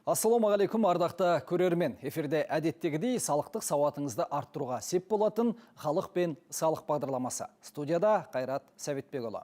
Ассалаумағалейкум ардақты көрермен. Эфирде әдеттегідей салықтық сауатыңызды арттыруға сеп болатын халық пен салық бағдарламасы. Студияда Қайрат Сәбетбекұлы.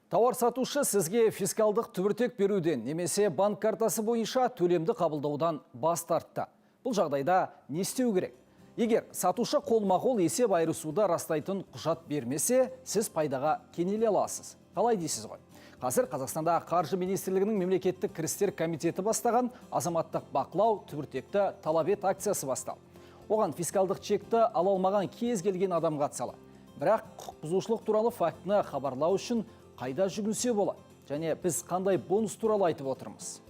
Тауар сатушы сізге фискалдық түбіртек беруден немесе банк картасы бойынша төлемді қабылдаудан бас тартты. Бұл жағдайда не істеу керек? Егер сатушы қолма-қол есеп айырысуды растайтын құжат бермесе, сіз пайдаға кенеле аласыз. Қалай дейсіз ғой? Қазір Қазақстанда Қаржы министрлігінің мемлекеттік кірістер комитеті бастаған азаматтық бақылау түбіртекті талап ет акциясы басталды. Оған фискалдық чекті ала алмаған кез келген адам қатысады. Бірақ құқық бұзушылық туралы фактіні хабарлау үшін қайда жүгінсе болады? Және біз қандай бонус туралы айтып отырмыз?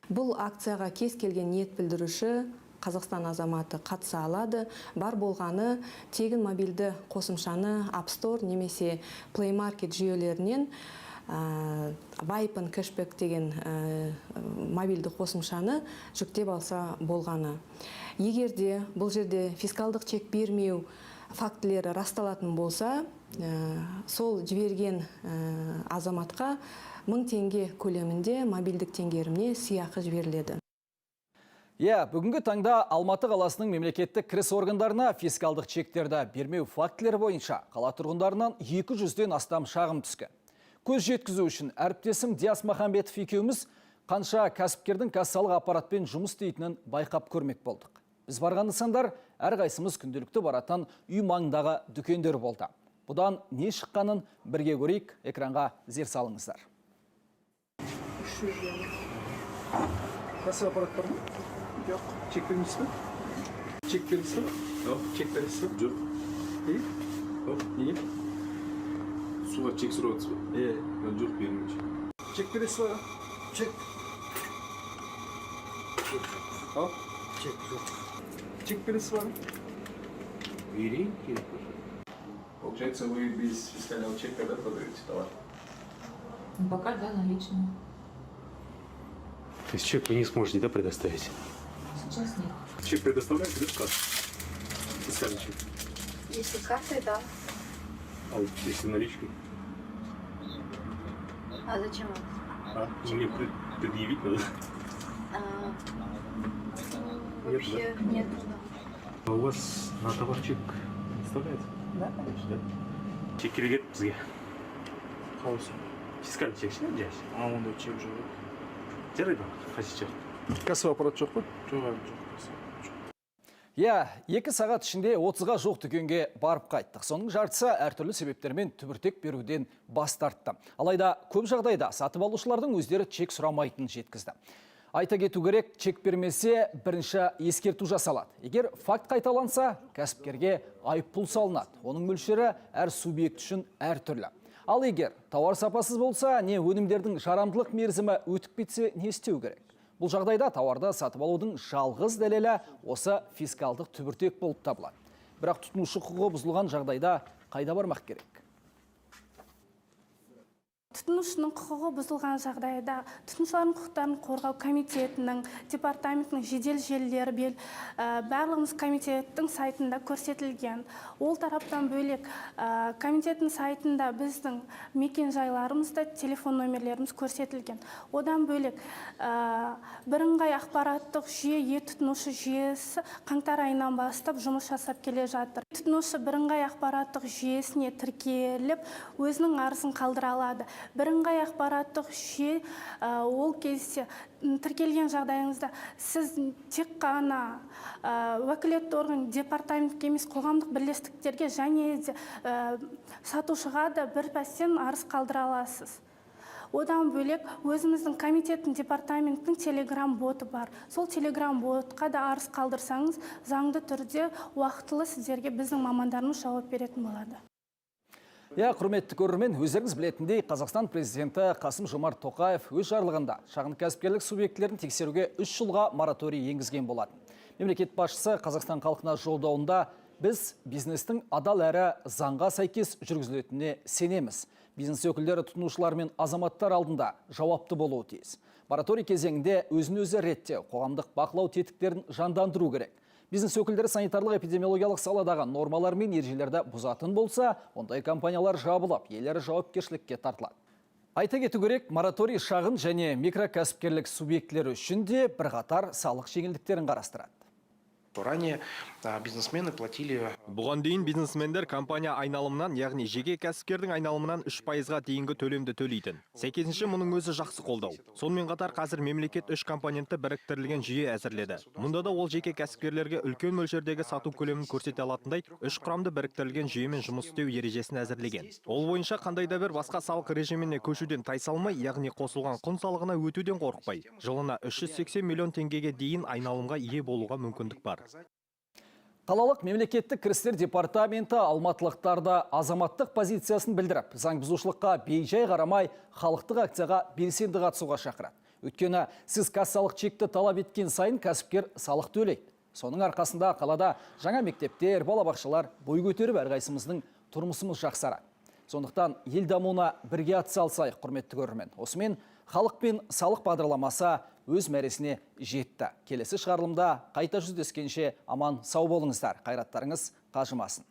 Бұл акцияға кез келген ниет білдіруші Қазақстан азаматы қатыса алады. Бар болғаны тегін мобильді қосымшаны App Store немесе Play Market жүйелерінен Вайпен кэшбэк деген мобильді қосымшаны жүктеп алса болғаны. Егерде бұл жерде фискалдық чек бермеу фактілері расталатын болса, сол жіберген азаматқа 1000 теңге көлемінде мобильдік теңгеріміне сыйақы жіберіледі. Бүгінгі таңда Алматы қаласының мемлекеттік кіріс органдарына фискалдық чектерді бермеу фактілері бойынша қала тұрғындарынан 200-ден астам шағым түскен. Көз жеткізу үшін әріптесім Диас Махамбетов екеуміз қанша кәсіпкердің кассалық аппаратпен жұмыс істейтінін байқап көрмек болдық. Біз барған нысандар әрқайсымыз күнделікті баратын үй маңындағы дүкендер болды. Бұдан не шыққанын бірге көрейік, экранға зер салыңыздар. Кассалық аппарат бар ма? Жоқ. Чек бермейсіз бе? Чек бересіз бе? Жоқ. Чек бересіз бе? Жоқ. Жоқ. Неге? Суға чек сұрап отырсыз ба? Жоқ, бермеймін. Чек бересіз бе? Чек. Ал? Чек жоқ. Чек бересіз бе? Берейін, керек бар. Получается, вы без фискального чека, да, продаете товар? Пока, да, наличные. То есть чек вы не сможете, да, предоставить? Сейчас нет. Чек предоставляете, да, как? Фискальный чек. Если картой, да. А вот если наличкой? А зачем? Мне предъявить надо. Вообще нет. А у вас на товар чек предоставляется? Да, конечно. Да? Чек керек бізге. Қалысы. Фискальный чек ше, жай. Онда чек жоқ. Жарайды, қасиет жоқ. Кассалық аппарат жоқ па? Жоқ. 2 сағат ішінде 30-ға жоқ дүкенге барып қайттық. Соның жартысы әртүрлі себептермен түбіртек беруден бас тартты. Алайда көп жағдайда сатып алушылардың өздері чек сұрамайтынын жеткізді. Айта кету керек, чек бермесе бірінші ескерту жасалады. Егер факт қайталанса, кәсіпкерге айыппұл салынады. Оның мөлшері әр субъект үшін әртүрлі. Ал егер тауар сапасыз болса, не өнімдердің жарамдылық мерзімі өтіп кетсе, не істеу керек? Бұл жағдайда тауарды сатып алудың жалғыз дәлелі осы фискалдық түбіртек болып табылады. Бірақ тұтынушы құқығы бұзылған жағдайда қайда бармақ керек? Тұтынушының құқығы бұзылған жағдайда тұтынушылардың құқықтарын қорғау комитетінің, департаментінің жедел желілері барлығымыз комитеттің сайтында көрсетілген. Ол тараптан бөлек комитеттің сайтында біздің мекен жайларымызда телефон номерлеріміз көрсетілген. Одан бөлек бірыңғай ақпараттық жүйе тұтынушы жүйесі қаңтар айынан бастап жұмыс жасап келе жатыр. Тұтынушы бірыңғай ақпараттық жүйесіне тіркеліп, өзінің арызын қалдыра алады. Бірыңғай ақпараттық жүйе ол кезде тіркелген жағдайыңызда сіз тек қана уәкілетті орган, департаментке емес қоғамдық бірлестіктерге және де сатушыға да бір пәстен арыз қалдыра аласыз. Одан бөлек өзіміздің комитеттің департаменттің телеграм боты бар. Сол телеграм ботқа да арыз қалдырсаңыз, заңды түрде уақытылы сіздерге біздің мамандарымыз жауап беретін болады. Құрметті көрермен, өздеріңіз білетіндей, Қазақстан президенті Қасым-Жомарт Тоқаев өз жарлығында шағын кәсіпкерлік субъектілерін тексеруге 3 жылға мораторий енгізген болатын. Мемлекет басшысы Қазақстан халқына жолдауында біз бизнестің адал әрі заңға сәйкес жүргізілетініне сенеміз. Бизнес өкілдері тұтынушылар мен азаматтар алдында жауапты болуы тиіс. Мораторий кезеңінде өзін-өзі реттеу, қоғамдық бақылау тетіктерін жандандыру керек. Бизнес өкілдері санитарлық эпидемиологиялық саладағы нормалар мен ережелерді бұзатын болса, ондай компаниялар жабылып, иелері жауапкершілікке тартылады. Айта кету керек, мораторий шағын және микрокәсіпкерлік субъектілері үшін де бірқатар салық жеңілдіктерін қарастырады. Ранее бизнесмены платили... Бұған дейін бизнесмендер компания айналымынан, яғни жеке кәсіпкердің айналымынан 3%-ға дейінгі төлемді төлейтін. Сәйкесінше мұның өзі жақсы қолдау. Сонымен қатар қазір мемлекет 3 компонентті біріктірілген жүйе әзірледі. Мұнда да ол жеке кәсіпкерлерге үлкен мөлшердегі сату көлемін көрсете алатындай 3 құрамды біріктірілген жүйемен жұмыс істеу ережесін әзірлеген. Ол бойынша қандай да бір басқа салық режиміне көшуден тайсалмай, яғни қосылған құн салығына өтуден қорықпай, жылына 380 миллион теңгеге дейін айналымға ие болуға мүмкіндік бар. Қалалық мемлекеттік кірістер департаменті алматылықтарды азаматтық позициясын білдіріп, заң бұзушылыққа бейжай қарамай халықтық акцияға белсенді қатысуға шақырады. Өйткені сіз кассалық чекті талап еткен сайын кәсіпкер салық төлейді. Соның арқасында қалада жаңа мектептер, балабақшалар бой көтеріп, әрқайсымыздың тұрмысымыз жақсарады. Сондықтан ел дамуына бірге атсалысайық, құрметті көрермен. Осымен халық пен салық бағдарламасы өз мәресіне жетті. Келесі шығарылымда қайта жүздескенше аман сау болыңыздар. Қайраттарыңыз қажымасын.